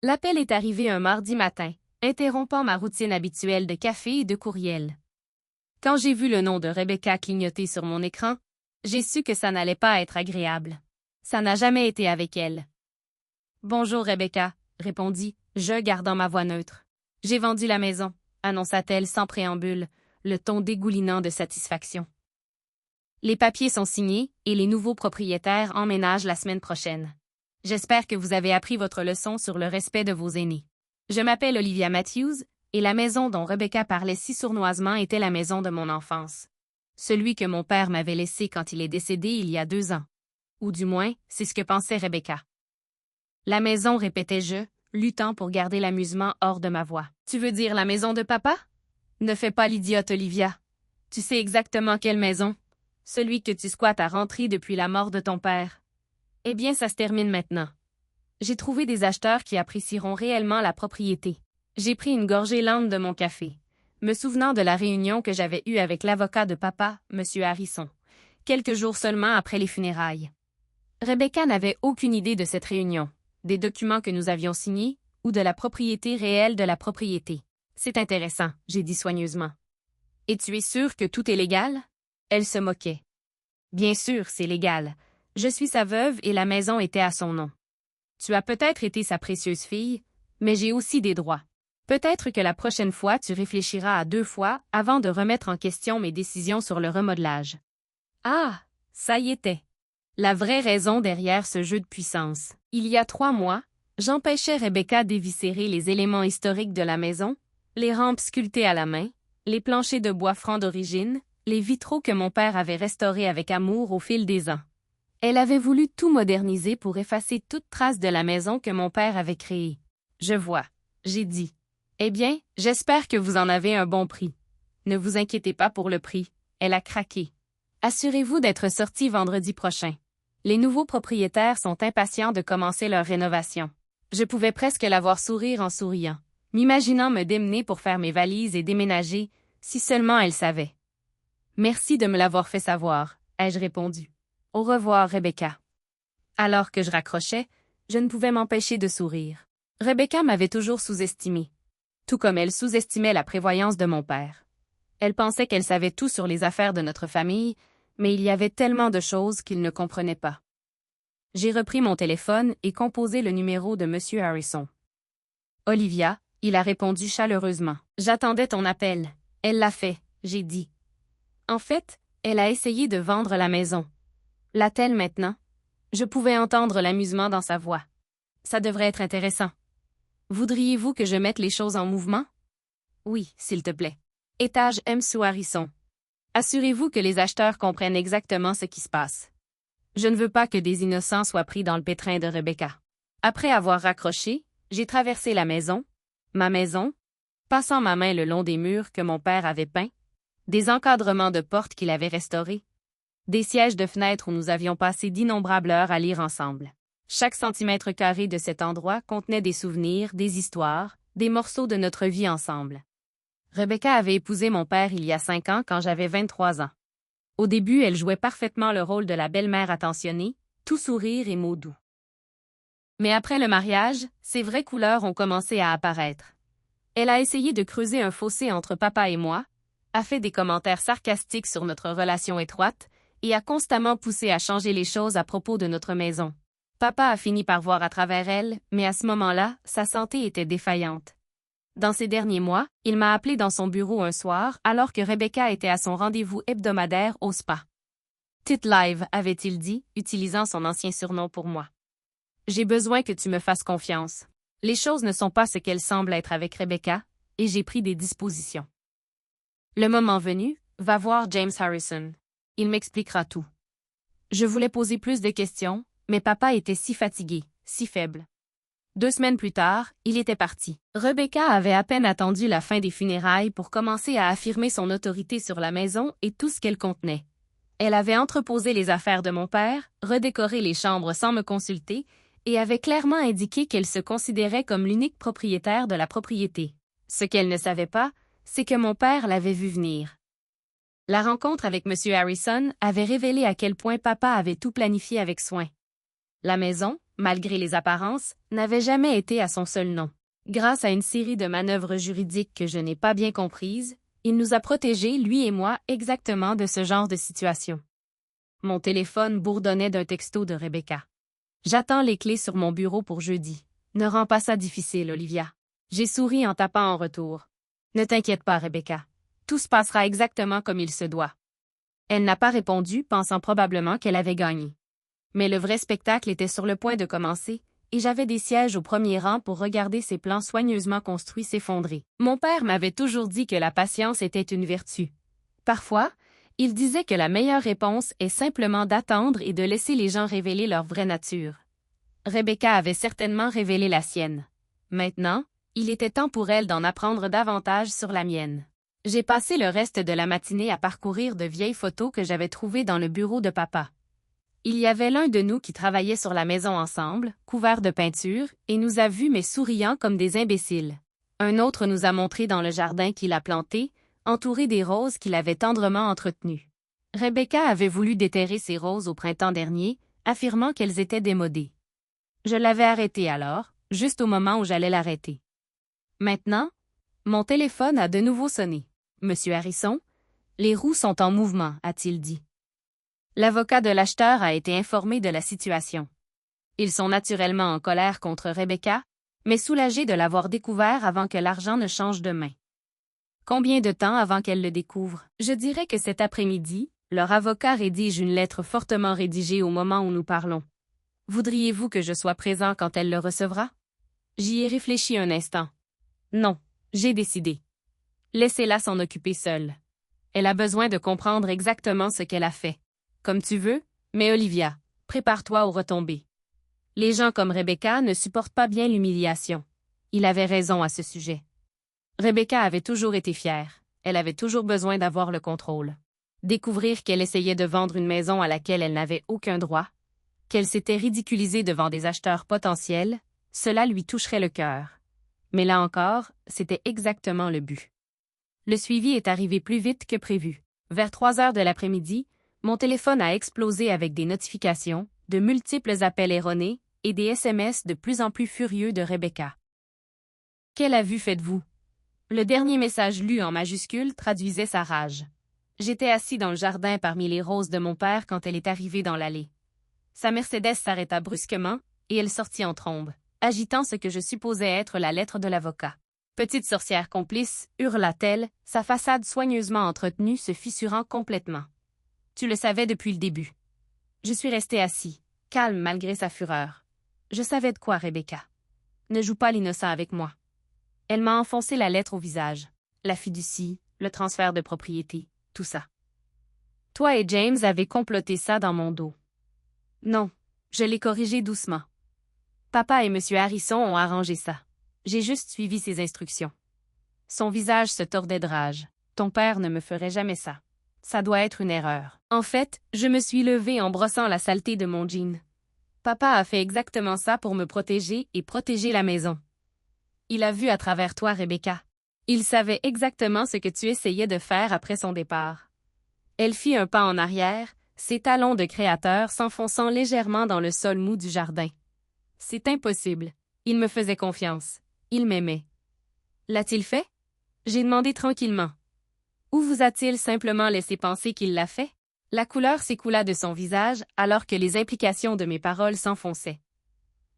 L'appel est arrivé un mardi matin, interrompant ma routine habituelle de café et de courriel. Quand j'ai vu le nom de Rebecca clignoter sur mon écran, j'ai su que ça n'allait pas être agréable. Ça n'a jamais été avec elle. « Bonjour Rebecca », répondis-je gardant ma voix neutre. « J'ai vendu la maison », annonça-t-elle sans préambule, le ton dégoulinant de satisfaction. Les papiers sont signés et les nouveaux propriétaires emménagent la semaine prochaine. J'espère que vous avez appris votre leçon sur le respect de vos aînés. Je m'appelle Olivia Matthews et la maison dont Rebecca parlait si sournoisement était la maison de mon enfance. Celui que mon père m'avait laissé quand il est décédé il y a 2 ans. Ou du moins, c'est ce que pensait Rebecca. La maison, répétais-je, luttant pour garder l'amusement hors de ma voix. Tu veux dire la maison de papa? Ne fais pas l'idiote, Olivia. Tu sais exactement quelle maison? Celui que tu squattes à rentrer depuis la mort de ton père. Eh bien, ça se termine maintenant. J'ai trouvé des acheteurs qui apprécieront réellement la propriété. J'ai pris une gorgée lente de mon café, me souvenant de la réunion que j'avais eue avec l'avocat de papa, M. Harrison, quelques jours seulement après les funérailles. Rebecca n'avait aucune idée de cette réunion, des documents que nous avions signés ou de la propriété réelle de la propriété. C'est intéressant, j'ai dit soigneusement. Et tu es sûre que tout est légal? Elle se moquait. Bien sûr, c'est légal. Je suis sa veuve et la maison était à son nom. Tu as peut-être été sa précieuse fille, mais j'ai aussi des droits. Peut-être que la prochaine fois tu réfléchiras à 2 fois avant de remettre en question mes décisions sur le remodelage. Ah, ça y était. La vraie raison derrière ce jeu de puissance. Il y a 3 mois, j'empêchais Rebecca d'éviscérer les éléments historiques de la maison, les rampes sculptées à la main, les planchers de bois franc d'origine, les vitraux que mon père avait restaurés avec amour au fil des ans. Elle avait voulu tout moderniser pour effacer toute trace de la maison que mon père avait créée. Je vois, j'ai dit. Eh bien, j'espère que vous en avez un bon prix. Ne vous inquiétez pas pour le prix, elle a craqué. Assurez-vous d'être sorti vendredi prochain. Les nouveaux propriétaires sont impatients de commencer leur rénovation. Je pouvais presque la voir sourire en souriant, m'imaginant me démener pour faire mes valises et déménager, si seulement elle savait. Merci de me l'avoir fait savoir, ai-je répondu. Au revoir, Rebecca. Alors que je raccrochais, je ne pouvais m'empêcher de sourire. Rebecca m'avait toujours sous-estimé, tout comme elle sous-estimait la prévoyance de mon père. Elle pensait qu'elle savait tout sur les affaires de notre famille, mais il y avait tellement de choses qu'il ne comprenait pas. J'ai repris mon téléphone et composé le numéro de M. Harrison. « Olivia », il a répondu chaleureusement. « J'attendais ton appel. Elle l'a fait, j'ai dit. En fait, elle a essayé de vendre la maison. L'a-t-elle maintenant? » Je pouvais entendre l'amusement dans sa voix. Ça devrait être intéressant. Voudriez-vous que je mette les choses en mouvement? Oui, s'il te plaît. Étage M. Harrison. Assurez-vous que les acheteurs comprennent exactement ce qui se passe. Je ne veux pas que des innocents soient pris dans le pétrin de Rebecca. Après avoir raccroché, j'ai traversé la maison, ma maison, passant ma main le long des murs que mon père avait peints, des encadrements de portes qu'il avait restaurés, des sièges de fenêtres où nous avions passé d'innombrables heures à lire ensemble. Chaque centimètre carré de cet endroit contenait des souvenirs, des histoires, des morceaux de notre vie ensemble. Rebecca avait épousé mon père il y a 5 ans quand j'avais 23 ans. Au début, elle jouait parfaitement le rôle de la belle-mère attentionnée, tout sourire et mots doux. Mais après le mariage, ses vraies couleurs ont commencé à apparaître. Elle a essayé de creuser un fossé entre papa et moi, a fait des commentaires sarcastiques sur notre relation étroite et a constamment poussé à changer les choses à propos de notre maison. Papa a fini par voir à travers elle, mais à ce moment-là, sa santé était défaillante. Dans ces derniers mois, il m'a appelé dans son bureau un soir alors que Rebecca était à son rendez-vous hebdomadaire au spa. « Tit Live », avait-il dit, utilisant son ancien surnom pour moi. « J'ai besoin que tu me fasses confiance. Les choses ne sont pas ce qu'elles semblent être avec Rebecca, et j'ai pris des dispositions. Le moment venu, va voir James Harrison. Il m'expliquera tout. » Je voulais poser plus de questions, mais papa était si fatigué, si faible. 2 semaines plus tard, il était parti. Rebecca avait à peine attendu la fin des funérailles pour commencer à affirmer son autorité sur la maison et tout ce qu'elle contenait. Elle avait entreposé les affaires de mon père, redécoré les chambres sans me consulter, et avait clairement indiqué qu'elle se considérait comme l'unique propriétaire de la propriété. Ce qu'elle ne savait pas, c'est que mon père l'avait vu venir. La rencontre avec M. Harrison avait révélé à quel point papa avait tout planifié avec soin. La maison, malgré les apparences, n'avait jamais été à son seul nom. Grâce à une série de manœuvres juridiques que je n'ai pas bien comprises, il nous a protégés, lui et moi, exactement de ce genre de situation. Mon téléphone bourdonnait d'un texto de Rebecca. J'attends les clés sur mon bureau pour jeudi. Ne rends pas ça difficile, Olivia. J'ai souri en tapant en retour. Ne t'inquiète pas, Rebecca. Tout se passera exactement comme il se doit. Elle n'a pas répondu, pensant probablement qu'elle avait gagné. Mais le vrai spectacle était sur le point de commencer, et j'avais des sièges au premier rang pour regarder ces plans soigneusement construits s'effondrer. Mon père m'avait toujours dit que la patience était une vertu. Parfois, il disait que la meilleure réponse est simplement d'attendre et de laisser les gens révéler leur vraie nature. Rebecca avait certainement révélé la sienne. Maintenant, il était temps pour elle d'en apprendre davantage sur la mienne. J'ai passé le reste de la matinée à parcourir de vieilles photos que j'avais trouvées dans le bureau de papa. Il y avait l'un de nous qui travaillait sur la maison ensemble, couvert de peinture, et nous a vus mais souriant comme des imbéciles. Un autre nous a montré dans le jardin qu'il a planté, entouré des roses qu'il avait tendrement entretenues. Rebecca avait voulu déterrer ces roses au printemps dernier, affirmant qu'elles étaient démodées. Je l'avais arrêtée alors, juste au moment où j'allais l'arrêter. Maintenant, mon téléphone a de nouveau sonné. « Monsieur Harrison, les roues sont en mouvement », a-t-il dit. L'avocat de l'acheteur a été informé de la situation. Ils sont naturellement en colère contre Rebecca, mais soulagés de l'avoir découvert avant que l'argent ne change de main. Combien de temps avant qu'elle le découvre? Je dirais que cet après-midi, leur avocat rédige une lettre fortement rédigée au moment où nous parlons. Voudriez-vous que je sois présent quand elle le recevra? J'y ai réfléchi un instant. Non, j'ai décidé. Laissez-la s'en occuper seule. Elle a besoin de comprendre exactement ce qu'elle a fait. Comme tu veux, mais Olivia, prépare-toi aux retombées. Les gens comme Rebecca ne supportent pas bien l'humiliation. Il avait raison à ce sujet. Rebecca avait toujours été fière. Elle avait toujours besoin d'avoir le contrôle. Découvrir qu'elle essayait de vendre une maison à laquelle elle n'avait aucun droit, qu'elle s'était ridiculisée devant des acheteurs potentiels, cela lui toucherait le cœur. Mais là encore, c'était exactement le but. Le suivi est arrivé plus vite que prévu. Vers 3 heures de l'après-midi, mon téléphone a explosé avec des notifications, de multiples appels erronés et des SMS de plus en plus furieux de Rebecca. « Quelle avue faites-vous? » Le dernier message lu en majuscule traduisait sa rage. J'étais assis dans le jardin parmi les roses de mon père quand elle est arrivée dans l'allée. Sa Mercedes s'arrêta brusquement, et elle sortit en trombe, agitant ce que je supposais être la lettre de l'avocat. « Petite sorcière complice », hurla-t-elle, sa façade soigneusement entretenue se fissurant complètement. « Tu le savais depuis le début. » Je suis resté assis, calme malgré sa fureur. Je savais de quoi, Rebecca. Ne joue pas l'innocent avec moi. Elle m'a enfoncé la lettre au visage. La fiducie, le transfert de propriété, tout ça. Toi et James avez comploté ça dans mon dos. Non, je l'ai corrigé doucement. Papa et M. Harrison ont arrangé ça. J'ai juste suivi ses instructions. Son visage se tordait de rage. Ton père ne me ferait jamais ça. Ça doit être une erreur. En fait, je me suis levée en brossant la saleté de mon jean. Papa a fait exactement ça pour me protéger et protéger la maison. Il a vu à travers toi, Rebecca. Il savait exactement ce que tu essayais de faire après son départ. Elle fit un pas en arrière, ses talons de créateur s'enfonçant légèrement dans le sol mou du jardin. C'est impossible. Il me faisait confiance. Il m'aimait. L'a-t-il fait? J'ai demandé tranquillement. Ou vous a-t-il simplement laissé penser qu'il l'a fait? La couleur s'écoula de son visage alors que les implications de mes paroles s'enfonçaient.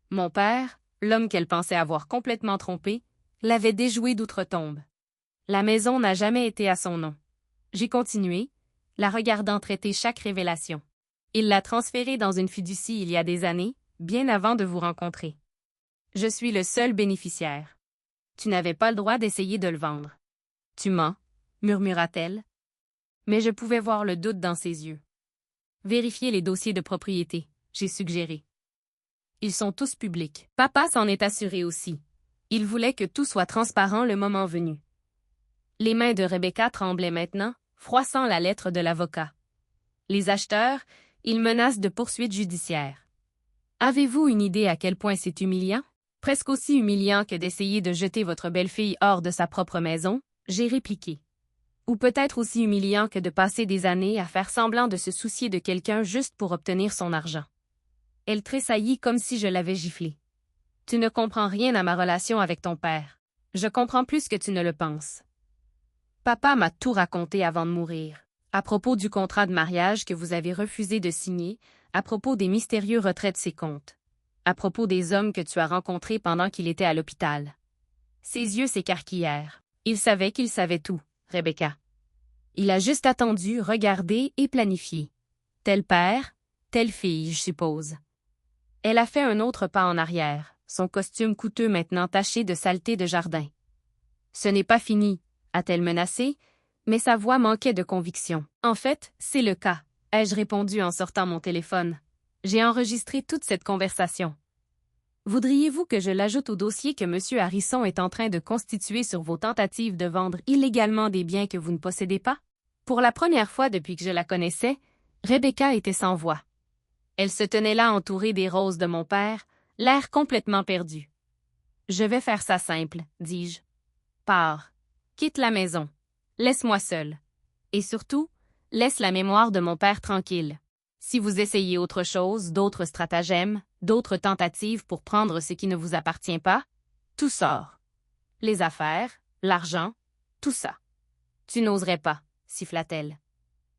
Mon père, l'homme qu'elle pensait avoir complètement trompé, l'avait déjoué d'outre-tombe. La maison n'a jamais été à son nom. J'ai continué, la regardant traiter chaque révélation. Il l'a transférée dans une fiducie il y a des années, bien avant de vous rencontrer. Je suis le seul bénéficiaire. Tu n'avais pas le droit d'essayer de le vendre. Tu mens, murmura-t-elle. Mais je pouvais voir le doute dans ses yeux. Vérifiez les dossiers de propriété, j'ai suggéré. Ils sont tous publics. Papa s'en est assuré aussi. Il voulait que tout soit transparent le moment venu. Les mains de Rebecca tremblaient maintenant, froissant la lettre de l'avocat. Les acheteurs, ils menacent de poursuites judiciaires. Avez-vous une idée à quel point c'est humiliant? Presque aussi humiliant que d'essayer de jeter votre belle-fille hors de sa propre maison, j'ai répliqué. Ou peut-être aussi humiliant que de passer des années à faire semblant de se soucier de quelqu'un juste pour obtenir son argent. Elle tressaillit comme si je l'avais giflée. Tu ne comprends rien à ma relation avec ton père. Je comprends plus que tu ne le penses. Papa m'a tout raconté avant de mourir. À propos du contrat de mariage que vous avez refusé de signer, à propos des mystérieux retraits de ses comptes, à propos des hommes que tu as rencontrés pendant qu'il était à l'hôpital. Ses yeux s'écarquillèrent. Il savait qu'il savait tout, Rebecca. Il a juste attendu, regardé et planifié. Tel père, telle fille, je suppose. Elle a fait un autre pas en arrière, son costume coûteux maintenant taché de saleté de jardin. Ce n'est pas fini, a-t-elle menacé, mais sa voix manquait de conviction. En fait, c'est le cas, ai-je répondu en sortant mon téléphone. J'ai enregistré toute cette conversation. Voudriez-vous que je l'ajoute au dossier que M. Harrison est en train de constituer sur vos tentatives de vendre illégalement des biens que vous ne possédez pas? Pour la première fois depuis que je la connaissais, Rebecca était sans voix. Elle se tenait là entourée des roses de mon père, l'air complètement perdu. « Je vais faire ça simple, dis-je. Pars. Quitte la maison. Laisse-moi seule. Et surtout, laisse la mémoire de mon père tranquille. Si vous essayez autre chose, d'autres stratagèmes, d'autres tentatives pour prendre ce qui ne vous appartient pas, tout sort. Les affaires, l'argent, tout ça. Tu n'oserais pas, siffla-t-elle.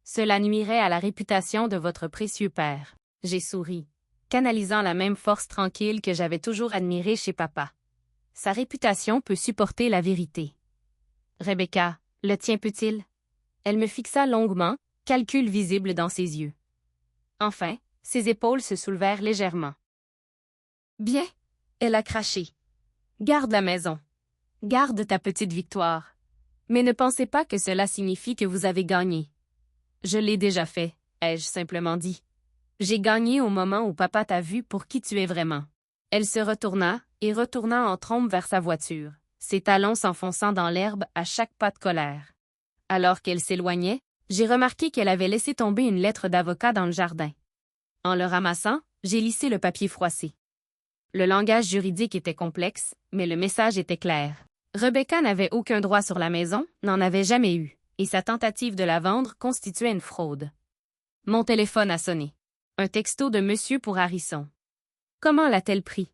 Cela nuirait à la réputation de votre précieux père. J'ai souri, canalisant la même force tranquille que j'avais toujours admirée chez papa. Sa réputation peut supporter la vérité. Rebecca, le tien peut-il? Elle me fixa longuement, calcul visible dans ses yeux. Enfin, ses épaules se soulevèrent légèrement. Bien, elle a craché. Garde la maison. Garde ta petite victoire. Mais ne pensez pas que cela signifie que vous avez gagné. Je l'ai déjà fait, ai-je simplement dit. J'ai gagné au moment où papa t'a vu pour qui tu es vraiment. Elle se retourna et retourna en trombe vers sa voiture, ses talons s'enfonçant dans l'herbe à chaque pas de colère. Alors qu'elle s'éloignait, j'ai remarqué qu'elle avait laissé tomber une lettre d'avocat dans le jardin. En le ramassant, j'ai lissé le papier froissé. Le langage juridique était complexe, mais le message était clair. Rebecca n'avait aucun droit sur la maison, n'en avait jamais eu, et sa tentative de la vendre constituait une fraude. Mon téléphone a sonné. Un texto de Monsieur pour Harrison. Comment l'a-t-elle pris?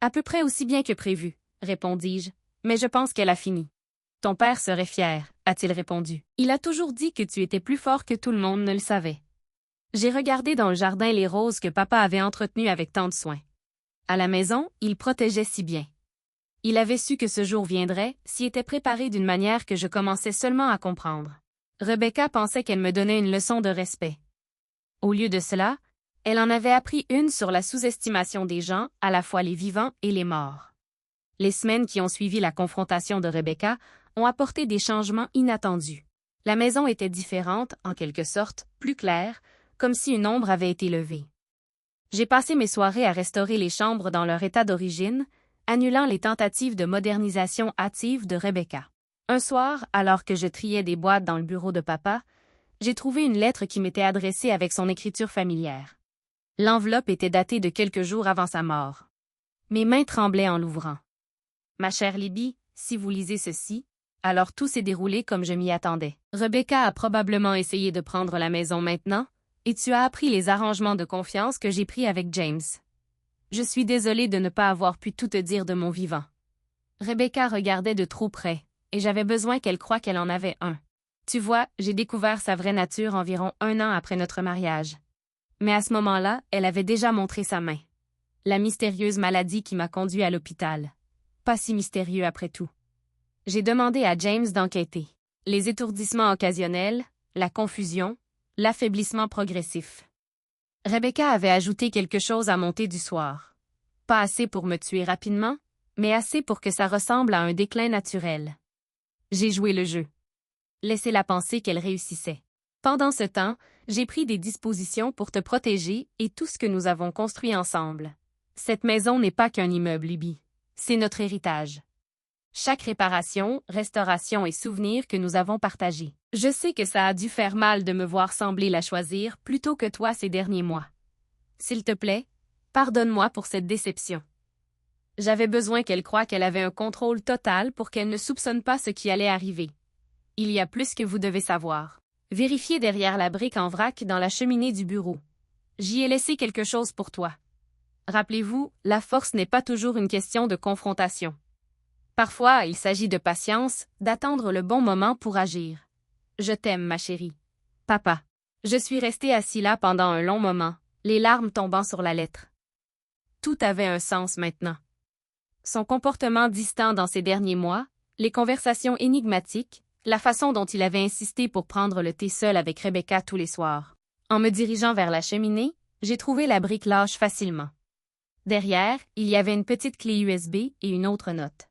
À peu près aussi bien que prévu, répondis-je, mais je pense qu'elle a fini. Ton père serait fier, a-t-il répondu. Il a toujours dit que tu étais plus fort que tout le monde ne le savait. J'ai regardé dans le jardin les roses que papa avait entretenues avec tant de soin. À la maison, il protégeait si bien. Il avait su que ce jour viendrait, s'y était préparé d'une manière que je commençais seulement à comprendre. Rebecca pensait qu'elle me donnait une leçon de respect. Au lieu de cela, elle en avait appris une sur la sous-estimation des gens, à la fois les vivants et les morts. Les semaines qui ont suivi la confrontation de Rebecca ont apporté des changements inattendus. La maison était différente, en quelque sorte, plus claire, comme si une ombre avait été levée. J'ai passé mes soirées à restaurer les chambres dans leur état d'origine, annulant les tentatives de modernisation hâtive de Rebecca. Un soir, alors que je triais des boîtes dans le bureau de papa, j'ai trouvé une lettre qui m'était adressée avec son écriture familière. L'enveloppe était datée de quelques jours avant sa mort. Mes mains tremblaient en l'ouvrant. Ma chère Libby, si vous lisez ceci, alors tout s'est déroulé comme je m'y attendais. Rebecca a probablement essayé de prendre la maison maintenant, et tu as appris les arrangements de confiance que j'ai pris avec James. Je suis désolée de ne pas avoir pu tout te dire de mon vivant. Rebecca regardait de trop près, et j'avais besoin qu'elle croie qu'elle en avait un. Tu vois, j'ai découvert sa vraie nature environ 1 an après notre mariage. Mais à ce moment-là, elle avait déjà montré sa main. La mystérieuse maladie qui m'a conduit à l'hôpital. Pas si mystérieux après tout. J'ai demandé à James d'enquêter. Les étourdissements occasionnels, la confusion, l'affaiblissement progressif. Rebecca avait ajouté quelque chose à mon thé du soir. Pas assez pour me tuer rapidement, mais assez pour que ça ressemble à un déclin naturel. J'ai joué le jeu. Laissez-la penser qu'elle réussissait. Pendant ce temps, j'ai pris des dispositions pour te protéger et tout ce que nous avons construit ensemble. Cette maison n'est pas qu'un immeuble, Libby. C'est notre héritage. Chaque réparation, restauration et souvenir que nous avons partagé. Je sais que ça a dû faire mal de me voir sembler la choisir plutôt que toi ces derniers mois. S'il te plaît, pardonne-moi pour cette déception. J'avais besoin qu'elle croie qu'elle avait un contrôle total pour qu'elle ne soupçonne pas ce qui allait arriver. Il y a plus que vous devez savoir. Vérifiez derrière la brique en vrac dans la cheminée du bureau. J'y ai laissé quelque chose pour toi. Rappelez-vous, la force n'est pas toujours une question de confrontation. Parfois, il s'agit de patience, d'attendre le bon moment pour agir. Je t'aime, ma chérie. Papa. Je suis resté assis là pendant un long moment, les larmes tombant sur la lettre. Tout avait un sens maintenant. Son comportement distant dans ces derniers mois, les conversations énigmatiques, la façon dont il avait insisté pour prendre le thé seul avec Rebecca tous les soirs. En me dirigeant vers la cheminée, j'ai trouvé la brique lâche facilement. Derrière, il y avait une petite clé USB et une autre note.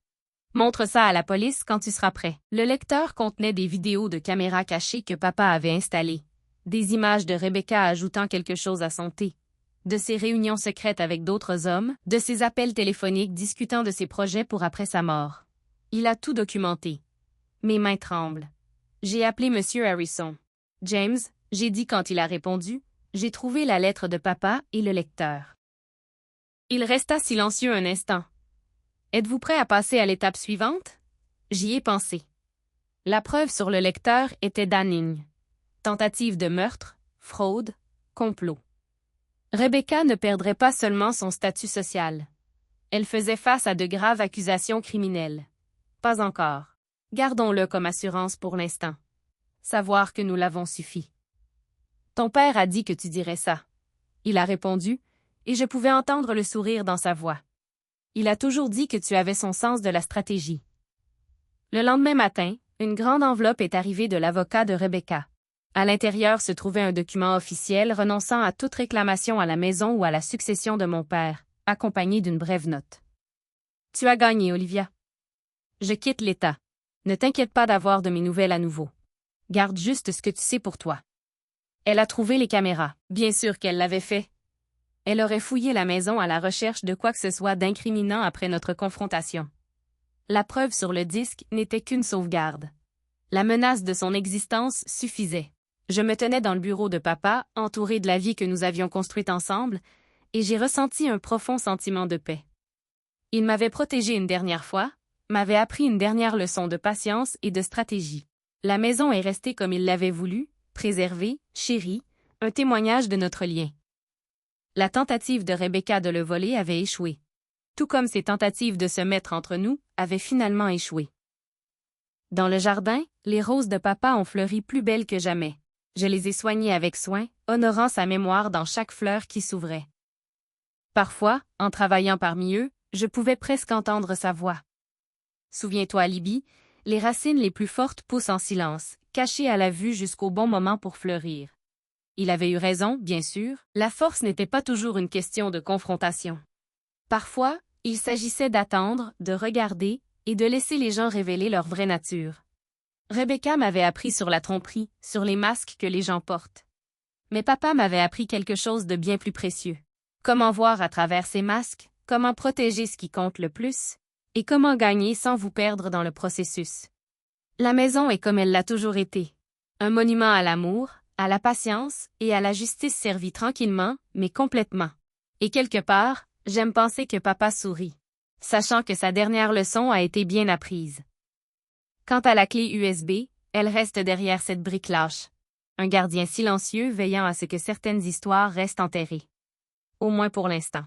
Montre ça à la police quand tu seras prêt. Le lecteur contenait des vidéos de caméras cachées que papa avait installées, des images de Rebecca ajoutant quelque chose à son thé, de ses réunions secrètes avec d'autres hommes, de ses appels téléphoniques discutant de ses projets pour après sa mort. Il a tout documenté. Mes mains tremblent. J'ai appelé M. Harrison. James, j'ai dit quand il a répondu, j'ai trouvé la lettre de papa et le lecteur. Il resta silencieux un instant. Êtes-vous prêt à passer à l'étape suivante? J'y ai pensé. La preuve sur le lecteur était damning. Tentative de meurtre, fraude, complot. Rebecca ne perdrait pas seulement son statut social. Elle faisait face à de graves accusations criminelles. Pas encore. Gardons-le comme assurance pour l'instant. Savoir que nous l'avons suffi. Ton père a dit que tu dirais ça. Il a répondu, et je pouvais entendre le sourire dans sa voix. Il a toujours dit que tu avais son sens de la stratégie. Le lendemain matin, une grande enveloppe est arrivée de l'avocat de Rebecca. À l'intérieur se trouvait un document officiel renonçant à toute réclamation à la maison ou à la succession de mon père, accompagné d'une brève note. Tu as gagné, Olivia. Je quitte l'État. Ne t'inquiète pas d'avoir de mes nouvelles à nouveau. Garde juste ce que tu sais pour toi. Elle a trouvé les caméras. Bien sûr qu'elle l'avait fait. Elle aurait fouillé la maison à la recherche de quoi que ce soit d'incriminant après notre confrontation. La preuve sur le disque n'était qu'une sauvegarde. La menace de son existence suffisait. Je me tenais dans le bureau de papa, entouré de la vie que nous avions construite ensemble, et j'ai ressenti un profond sentiment de paix. Il m'avait protégé une dernière fois, m'avait appris une dernière leçon de patience et de stratégie. La maison est restée comme il l'avait voulu, préservée, chérie, un témoignage de notre lien. La tentative de Rebecca de le voler avait échoué. Tout comme ses tentatives de se mettre entre nous avaient finalement échoué. Dans le jardin, les roses de papa ont fleuri plus belles que jamais. Je les ai soignées avec soin, honorant sa mémoire dans chaque fleur qui s'ouvrait. Parfois, en travaillant parmi eux, je pouvais presque entendre sa voix. Souviens-toi, Libby, les racines les plus fortes poussent en silence, cachées à la vue jusqu'au bon moment pour fleurir. Il avait eu raison, bien sûr, la force n'était pas toujours une question de confrontation. Parfois, il s'agissait d'attendre, de regarder et de laisser les gens révéler leur vraie nature. Rebecca m'avait appris sur la tromperie, sur les masques que les gens portent. Mais papa m'avait appris quelque chose de bien plus précieux. Comment voir à travers ces masques, comment protéger ce qui compte le plus, et comment gagner sans vous perdre dans le processus. La maison est comme elle l'a toujours été. Un monument à l'amour, à la patience et à la justice servie tranquillement, mais complètement. Et quelque part, j'aime penser que papa sourit, sachant que sa dernière leçon a été bien apprise. Quant à la clé USB, elle reste derrière cette brique lâche. Un gardien silencieux veillant à ce que certaines histoires restent enterrées. Au moins pour l'instant.